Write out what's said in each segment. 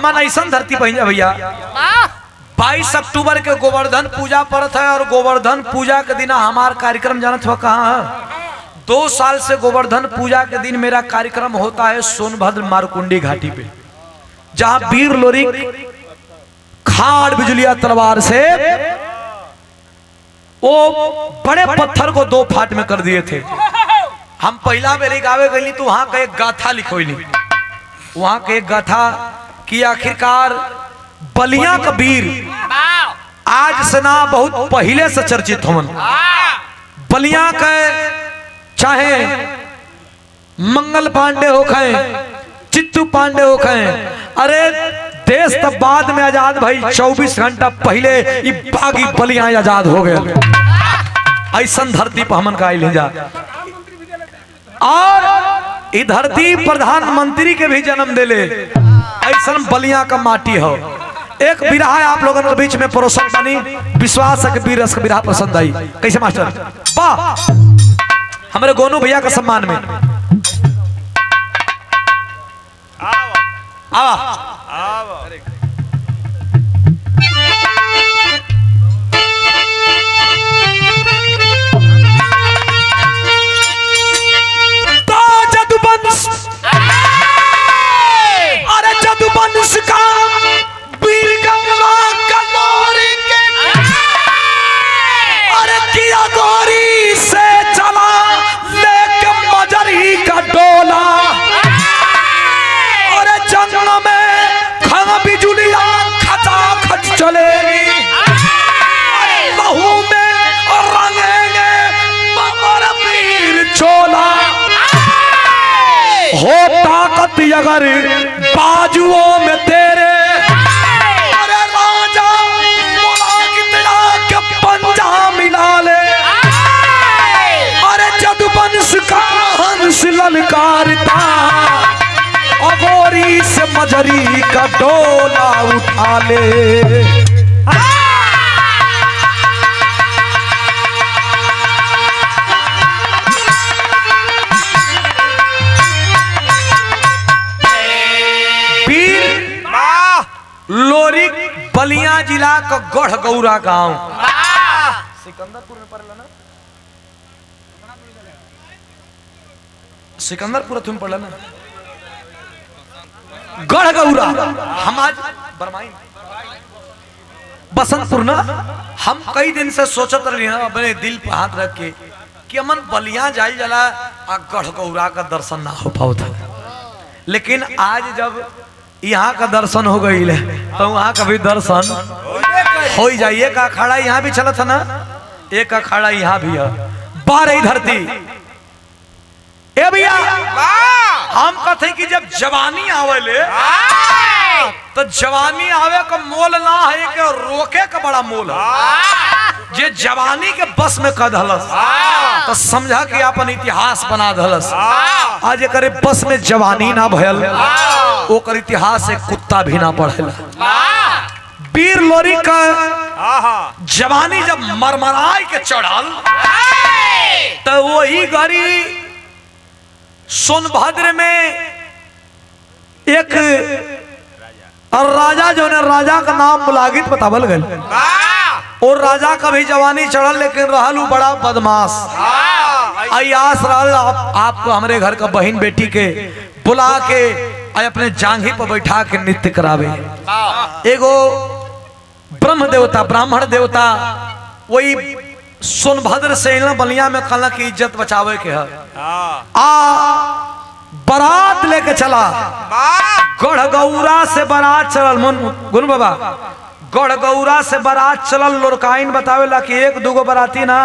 हमारा ऐसा धरती पहिया भैया 22 अक्टूबर के गोवर्धन पूजा पड़ता है और गोवर्धन पूजा के दिन हमारा कार्यक्रम जानत हो कहाँ है? 2 साल से गोवर्धन पूजा के दिन मेरा कार्यक्रम होता है सोनभद्र मारकुंडी घाटी पे, जहां वीर लोरिक खाड़ बिजुलिया तलवार से वो बड़े पत्थर को 2 फाट में कर दिए थे। हम पहला बेरी गावे गई तो वहां का एक गाथा लिखोली, वहां के एक गाथा कि आखिरकार बलिया का वीर आज से ना बहुत पहले से चर्चित होवन। बलिया के चाहे मंगल पांडे हो खाए, चित्तू पांडे हो खाए, अरे देश तब बाद में आजाद भाई 24 घंटा पहले ये बागी बलिया आजाद हो गए। ऐसा धरती पर हमन का ले जा और ये धरती प्रधानमंत्री के भी जन्म दिले, ऐसा बलिया का माटी हो। एक बिरहा आप लोगों के बीच में परोसन बनी, विश्वास है कि बीर रस का बिरहा पसंद आई। कैसे मास्टर? वाह, हमारे गोनू भैया का सम्मान में जदुवंश, अरे जदुवंश का वीर गंगा कलोरी के, अरे किया गोरी से चला लेके मजरी का डोला, अरे जंग में खा बिजुलिया खचा खच चलेगी, लहू में रंगेंगे बबर वीर चोला, हो ताकत अगर बाजुओं में तेरे, अरे राजा बोला कितना के पंजा मिला ले, अरे जदुवंश का हंस ललकारता, अगोरी से मजरी का डोला उठा ले। लोरिक बलिया जिला का गढ़ गौरा गांव, सिकंदरपुर में पड़ला ना, सिकंदरपुर तुम पड़ला ना, गढ़ गौरा। हम आज बरमाई बसंतपुर ना, हम कई दिन से सोचत रही ना अपने दिल पे हाथ रख के कि अमन बलिया जाई जला आ गढ़ गौरा का दर्शन ना हो पाओ था, लेकिन आज जब यहाँ का दर्शन हो गई तो वहाँ का भी दर्शन हो ही जाइए। एक अखाड़ा यहाँ भी चला था ना, एक अखाड़ा यहाँ भी है। 12 धरती ए भैया, हम कहते कि जब जवानी आवे तो जवानी आवे का मोल ना है कि रोके का बड़ा मोल है। जे जवानी के बस में कर धलस तो समझा कि अपन इतिहास बना धलस। आज करे बस में जवानी ना भयल, ओकर इतिहास से कुत्ता भी ना पढ़ेला। वीर लोरी का जवानी जब मरमराई के चढ़ल तो वही गरी सोनभद्र में एक राजा जो ने राजा का नाम मुलागित बतावल गए, और राजा का भी जवानी चढ़ल लेकिन रहल बड़ा बदमाश। अयास रहल आपको हमारे घर का बहन बेटी के बुला के अपने जांघी पर बैठा के नृत्य करावे। एगो ब्रह्म देवता ब्राह्मण देवता वही सोनभद्र से बलिया में कहला की इज्जत बचावे के है, बारात लेके चला। गढ़ गौरा से बारात चलल, मन गुरु बाबा, गढ़ गौरा से बारात चलल। लोरकाइन बतावेला कि 1-2 बाराती ना,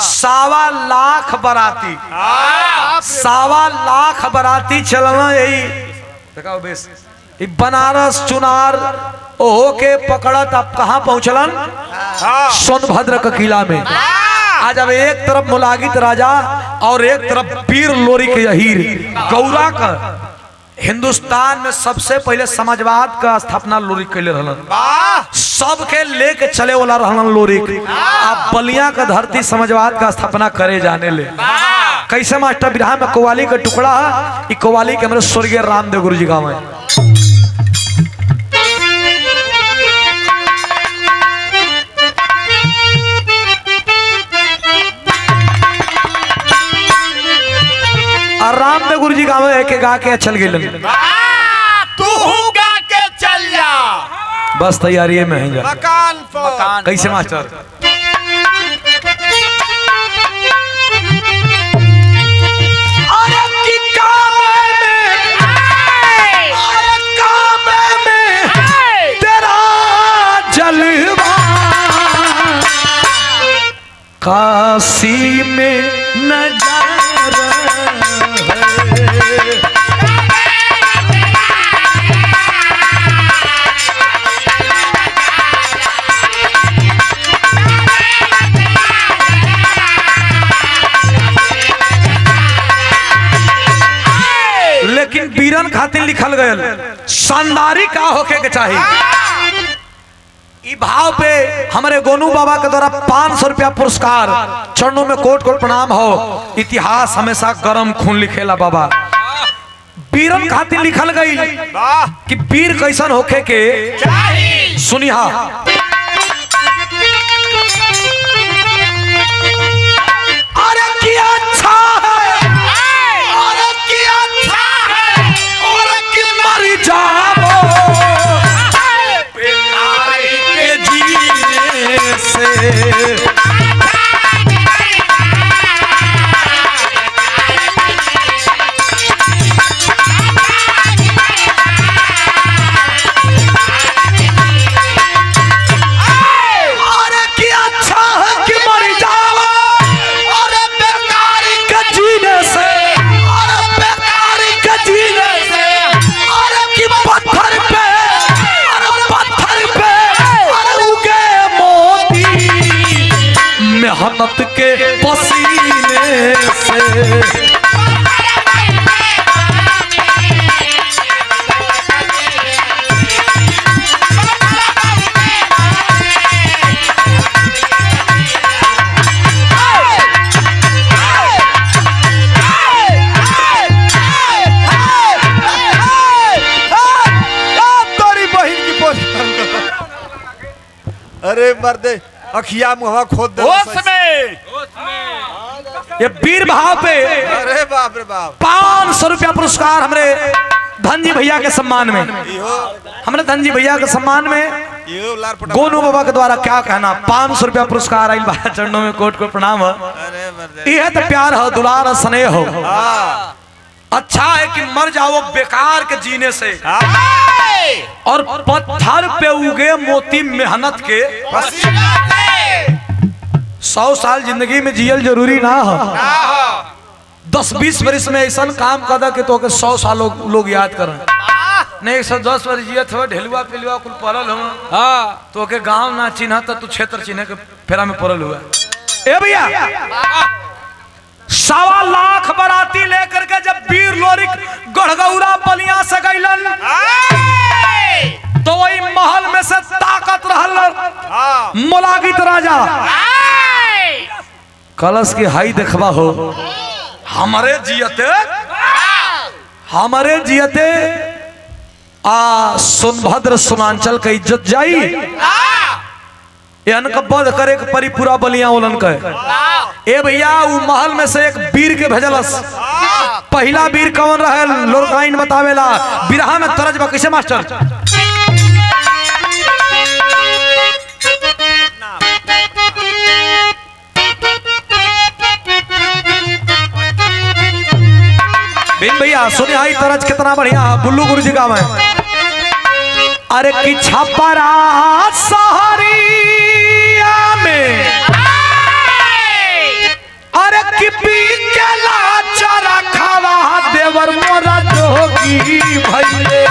1.25 लाख बाराती, 1.25 लाख बाराती चलना। यही देखा बेस बनारस चुनार ओहो के पकड़त अब कहाँ पहुंचलन? सोनभद्र का किला में। आज अब एक तरफ मुलागित राजा और एक तरफ वीर लोरी के हीर गौरा का। हिंदुस्तान में सबसे पहले समाजवाद का स्थापना लोरी कैले रहलन, सबके लेके चले वाला रहलन लोरी। अब बलिया का धरती समाजवाद का स्थापना करे जाने ले। कैसे मास्टर बिरहा में कव्वाली का टुकड़ा है, कव्वाली के हमारे स्वर्गीय रामदेव गुरु जी गाँव है। जी गावे के गा के चल गेलन। तू गा के चल जा। बस तैयारी में है जा मकान पर। कैसे मास्टर? काशी में नजारा लेकिन बीरन खातिर लिखल गयल शानदारी का होके के चाहिए। ई भाव पे हमारे गोनू बाबा के द्वारा 500 रुपया पुरस्कार, चरणों में कोट कोट प्रणाम हो। इतिहास हमेशा गरम खून लिखेला बाबा। बीरन खातिर लिखल गई कि वीर कैसन होके के सुनिहा। अरे क्या अच्छा है, अरे क्या अच्छा है, अरे कि मर जाओ से। मेहनत के पसीने से अरे मर्दे अखिया मुहा खोद दे ये वीर भाव पे। अरे बाप रे बाप। 500 रुपया पुरस्कार हमारे धनजी भैया के सम्मान में, हमारे धनजी भैया के सम्मान में गोनू बाबा के द्वारा क्या कहना। 500 रुपया पुरस्कार आई बा, चरणों में कोट को प्रणाम हो। यह तो प्यार हो, दुलार हो, स्नेह हो। अच्छा है कि मर जाओ बेकार के जीने से और पत्थर पे उगे मोती मेहनत के। 100 साल जिंदगी में जियल जरूरी ना हो। 10-20 वर्ष में ऐसा काम कर कि तो 100 साल लोग याद करें। नहीं 110 वर्ष जियत हो, ढेलुआ पिलुआ कुल पड़ल हो तो के गांव ना चिन्ह तू क्षेत्र चिन्ह के फेरा में पड़ल हुआ। ए भैया 1.25 लाख बराती लेकर के जब वीर लोरिक गढ़गौरा बलिया से गईलन तो वही महल में से ताकत रहल मोलागित राजा कलश की हाई देखबा हो। हमारे जियते सोनभद्र सोनांचल के इज्जत जाई। बध करे परिपूरा बलिया उलन के। ए भैया वो महल में से एक वीर के भेजलस। पहला वीर कौन रहे लोरकाइन बतावेला। बिरहा में तरज बा कैसे मास्टर? बिन भैया सुनिए हाई तरज कितना बढ़िया बुल्लू गुरु जी का में। अरे कि छपरा सहरिया में अरे कि पीकेला चरा खावा देवर मोरा जोगी भइले।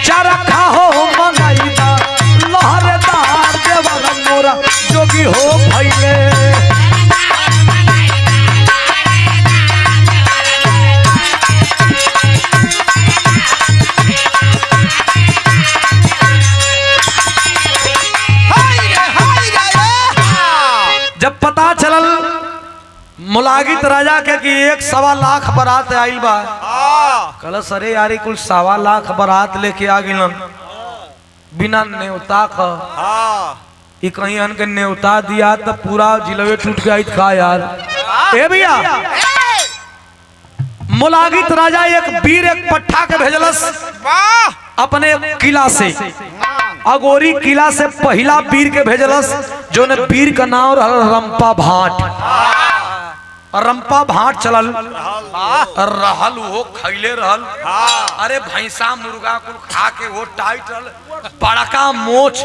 चरखा हो मंगाईदा लहरदार मुलागित राजा के कि 1.25 लाख बारात आइल बा। कल सरे यारी कुल 1.25 लाख बारात लेके आ गिलन बिना न्योता का। ये कहीं अन के न्योता दिया तो पूरा जिलवे टूट गया था यार। ए भैया मुलागित राजा एक वीर एक पट्ठा के भेजलस अपने किला से, अगोरी किला से पहला वीर के भेजलस जो ने वीर का नाम रंपा भाट। रंपा भाट चलल रहल वो खैले रहल। अरे भैंसा मुर्गा कुल खा के वो टाइट रहल, बड़का मोछ,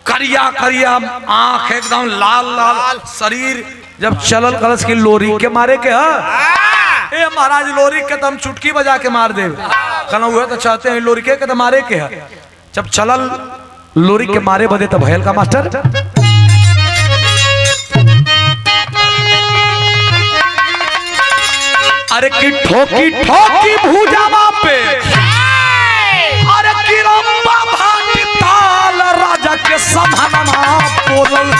करिया करिया आंख, एकदम लाल लाल शरीर। जब चलल कलश की लोरी के मारे के ए महाराज लोरी के तो हम चुटकी बजा के मार दे। कहना हुए तो चाहते हैं लोरी के तो मारे के है। जब चलल लोरी के मारे बदे तो भयल का मास्टर अरे की ठोकी ठोकी भूजावा पे, अरे की रंपा भाट ताल राजा के समानमा बोलल।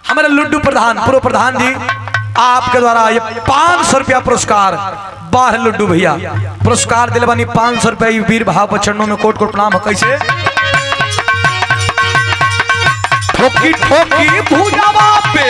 हमारे लुड्डू प्रधान पूर्व प्रधान जी आपके द्वारा ये 500 रुपया पुरस्कार बाहर लुड्डू भैया पुरस्कार दिले बानी 500 रुपया वीर भाव बचनों में कोट कोट प्रणाम। कैसे ठोकी ठोकी भूजावा पे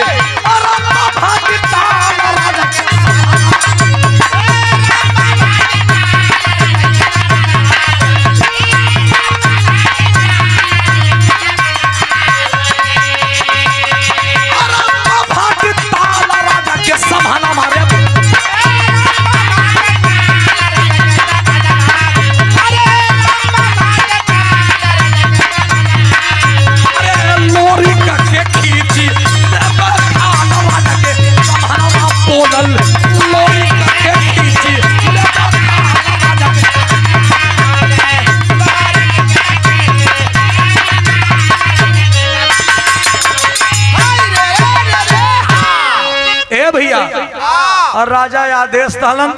और राजा आदेश दहलन,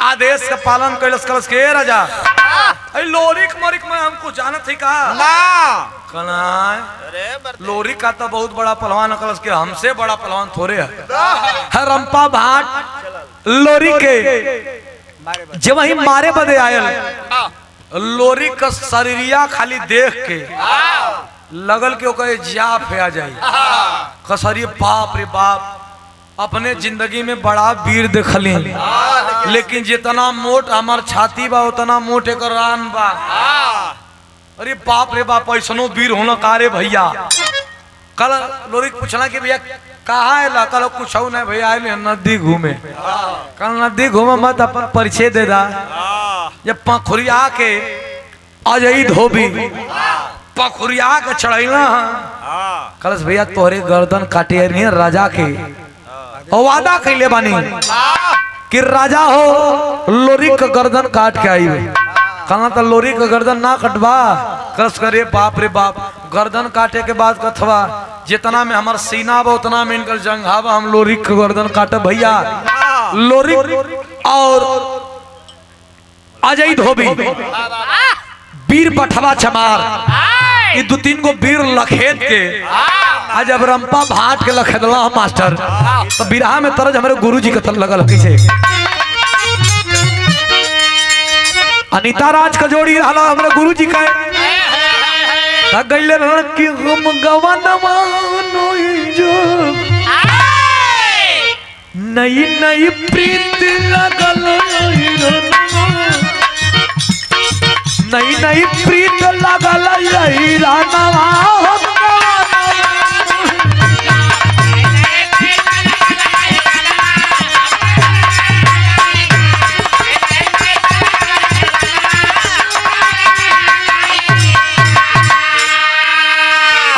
आदेश का पालन कैलस कलस के राजा लोरिक मोरिक में हमको जानत ही का लोरिक का तो बहुत बड़ा पहलवान कलस के हमसे बड़ा पहलवान थोड़े है। रंपा भाट लोरी के जब वही मारे बदे आयल लोरी का शरीरिया खाली देख के लगल के ओकर जाप आ जाए कसरी बाप रे बाप अपने जिंदगी में बड़ा वीर देखली लेकिन जितना मोट हमार छाती बा उतना मोट एक रान बा। अरे बाप रे बाप ऐसनो वीर होना कारे भैया। कल लोरी पूछना कि भैया कहाँ है ला? कल कुछ नहीं भैया आए नदी घूमे। कल नदी घूमे मत अपन परिचय दे दा। जब पखुरिया के अजई धोबी पखुरिया के चढ़ैला कलश भैया तोहरे गर्दन काटे नहीं राजा के वादा कैले बानी कि राजा हो लोरी का गर्दन काट के आई। कहना तो लोरी का गर्दन ना कटवा कस करे बाप रे बाप गर्दन काटे के बाद कथवा जितना में हमार सीना बा उतना में इनकर जंघावा हम लोरी का गर्दन काटे भैया। लोरी और अजय धोबी वीर बठवा चमार ये 2-3 गो वीर लखेत के आज अब रंपा भाट के लखेदला मास्टर तो बिरहा में तरज हमारे गुरुजी के तल लगल कैसे अनीता राज का जोड़ी रहला हमारे गुरुजी का गइले रहन कि हम गवनवा जो नई नई प्रीत लगल नई नई प्रीत लगल यही रानवा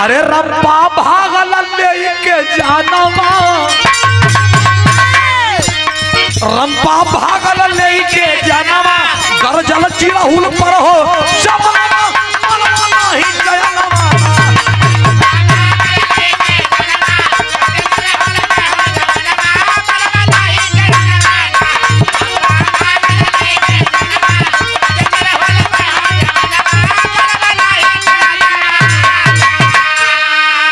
अरे रंपा भागल लेके जानवा रंपा भागल राहुल पर हो जमाना मनवाना ही जयनवा।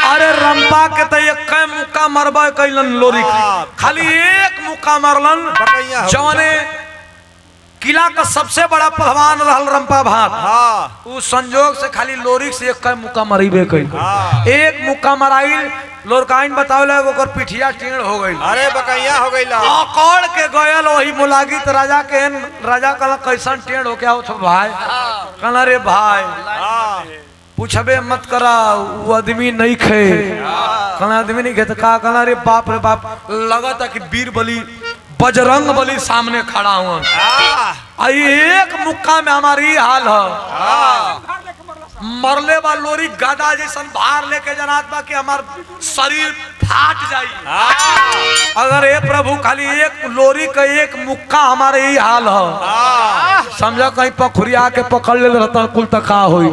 अरे रंपा के तो एक मुक्का मरबा कैलन लोरी खाली एक मुक्का मरलन जौने किला का सबसे बड़ा पहलवान रहल रंपा भात। हाँ उस संजोग से खाली लोरी से एक मुक्का मरीबे कैल। एक मुक्का मराइल लोरकाइन बतावले ओकर पिठिया टेढ़ हो गई। अरे बकैया हो गई अकड़ के गयल वही मुलागित राजा के राजा कहला कैसन टेढ़ हो के आओ भाई। कहला रे भाई पूछबे मत करा वो आदमी नहीं खे। कहला आदमी नहीं खे तो का कहला रे बाप लगता कि वीर बलि बजरंग बली सामने खड़ा हुआ। एक मुक्का में हमारी हाल है मरले बा लोरी गादा जैसन भार लेके जनात बा कि हमार शरीर फाट जाई। अगर ए प्रभु खाली एक लोरी का एक मुक्का हमारे ही हाल है समझा कहीं पखुरिया के पकड़ ले रहता कुल तका होई।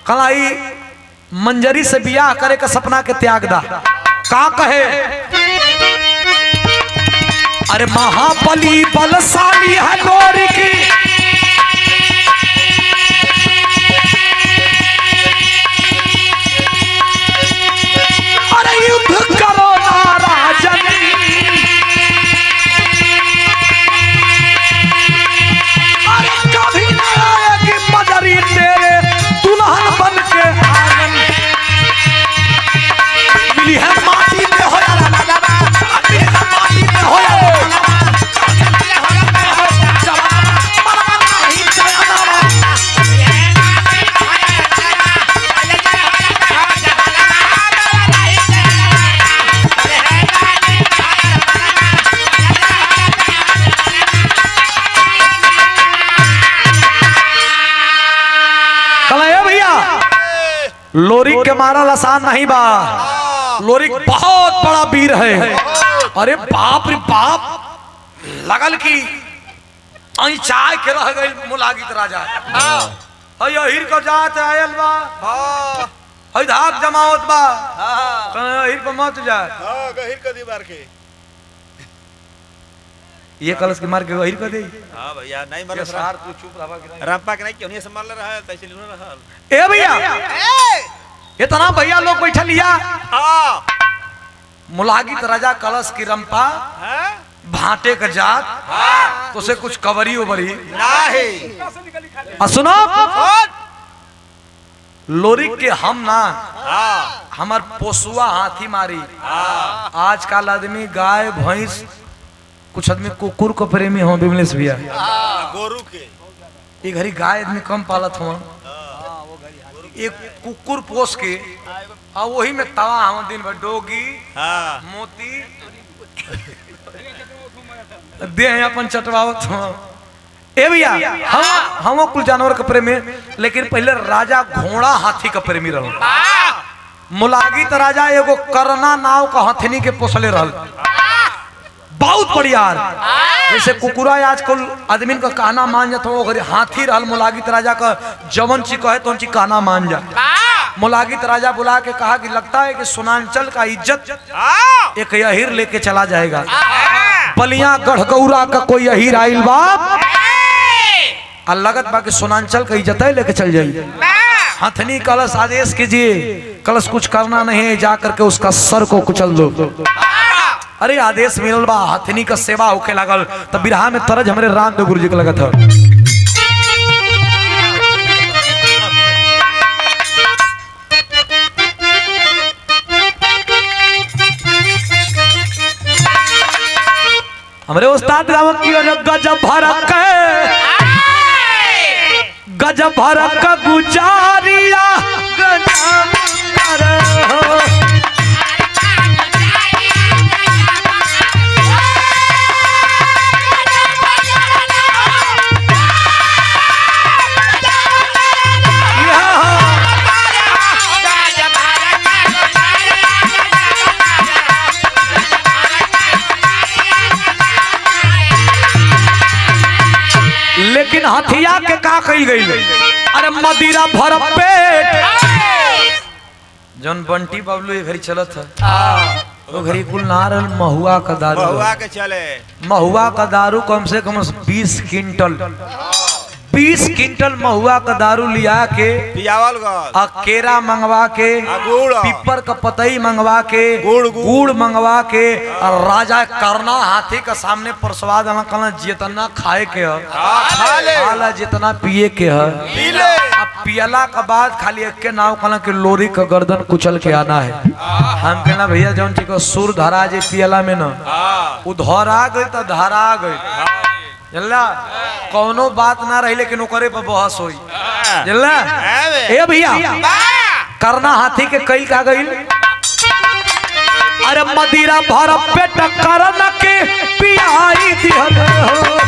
कलाई मंजरी से बियाह करे का सपना के त्याग दा का कहे। अरे महाबली बलशाली है लोरी की अरे युद्ध करो ना राजन। अरे कभी ना आएगी मजरी तेरे दुल्हन बन के आंगन। मिली है माटी में हो या माटी में हो या लोरी के मारल आसान नहीं बा। लोरी बहुत बड़ा वीर है। अरे बाप रे बाप लगल की चाय के रह गई मुलागित राजा। हिर को जात आयल बा हई धाक जमावत बा हिर को मत जा गहिर कर दी बार के ये कलश के मार के गहिर कर दे। हां भैया नहीं मर सार तू चुप रहा कि रंपा के नहीं क्यों नहीं संभाल रहा तैसे नहीं रहा। ए भैया इतना भैया लोग बैठा लिया। हां मुलागित राजा कलश की रंपा भाटे का जात तो से कुछ कवरी उबरी नहीं। सुनो लोरी के हम ना हमार पोसुआ हाथी मारी। आजकल आदमी गाय भैंस कुछ आदमी कुकुर को प्रेमी हो बिमलेश भैया गोरू के ये घड़ी गाय आदमी कम पालत हो एक कुकुर पोस के और वही में तवा हम दिन भर डोगी मोती दे अपन चटवावत हो। ए भैया हम कुल जानवर के प्रेमी लेकिन पहले राजा घोड़ा हाथी का प्रेमी रहो। मुलागित राजा एगो करना नाव का हथनी के पोसले रहल बहुत बढ़िया। जैसे कुकुरा आजकल आदमी का कहना मान जाता हो हाथी रहल मुलागित राजा का जवन ची कहे तो ची कहना मान जा। मुलागित राजा बुला के कहा कि लगता है कि सुनांचल का इज्जत एक यहीर लेके चला जाएगा। बलिया गढ़गौरा का कोई यहीर आइल बाप और लगत बा कि सुनांचल का इज्जत लेके चल जाइए। हथनी कलश आदेश कीजिए कलश कुछ करना नहीं है जाकर के उसका सर को कुचल दो। अरे आदेश मिलल बा हथनी का सेवा होके लागल तब बिरहा में तरज हमरे रामदेव गुरु जी के लगत है। हमरे उस्ताद रावत की गजब भरक गजब भरक गुजारिया लेकिन लेकिन हथिया के का कइल गइल, अरे मदिरा भर पेट। जौन बंटी बबलू ये घड़ी चलत है वो घड़ी कुल ना रहल महुआ का दारू, महुआ के चले महुआ का दारू कम से कम 20 क्विंटल महुआ का दारू लिया के पियावल गल, केरा मंगवा के, गुड़, पीपर का पतई मंगवा के, गुड़ मंगवा के, और राजा करना हाथी का सामने परसवा देना, कहना जितना खाए के है जितना पिए के है पी ले। अब पियला के बाद खाली एक के नाव कहना कि लोरी का गर्दन कुचल के आना है। हम कहना भैया जौन चीज को सुर धरा जे पियला में न वो धरा गई तो धरा गई, जल्ला कौनो बात ना रही लेकिन ओकरे पर बहस होई, जल्ला ए भैया करना हाथी के कई का गई, अरे मदिरा भर पेट करना के पियाई दिहल हो।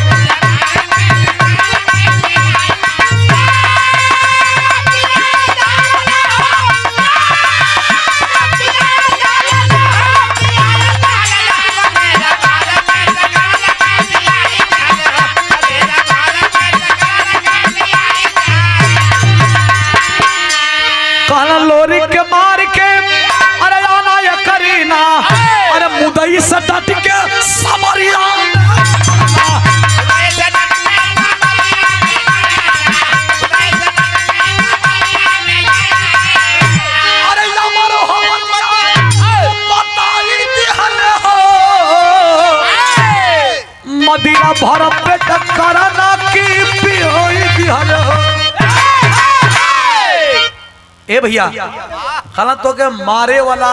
लोरी के मार के अरे आना या करीना, अरे मुदई से डट के समरिया, अरे हमारो बताई दिहल हो, मदिरा भर पेट करना की पियोई दिहल हो। ए भैया खाला तो के मारे वाला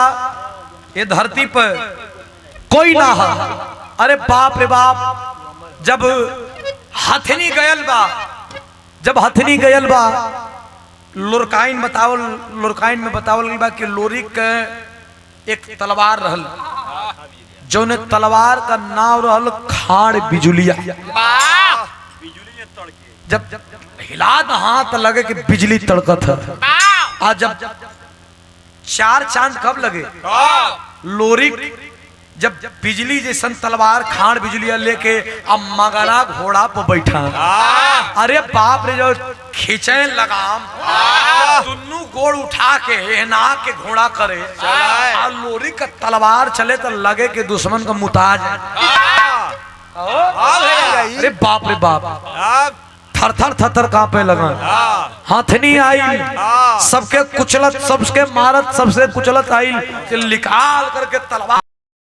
ये धरती पर कोई ना है। अरे बाप रे बाप, जब हथनी गयल बा, जब हथनी गयल बा लोरकाइन में बतावल गई बा कि लोरी के एक तलवार रहल, जौने तलवार का नाम रहल खाड़ बिजुलिया। जब हिला हाथ लगे कि बिजली तड़कत है। आज जब 4 चांद कब लगे, लोरी जब बिजली जैसन तलवार खाड़ बिजलिया लेके अब मगरा घोड़ा पर बैठा, अरे बाप रे जो खींचे लगाम दुन्नू गोड़ उठा के एहना के घोड़ा करे, और लोरी का तलवार चले तो लगे कि दुश्मन का मुताज है। अरे बाप रे बाप, थर थर कांपे लगा। हथनी आई सबके कुचलत, सबके मारत, सबसे कुचलत आई, निकाल करके तलवार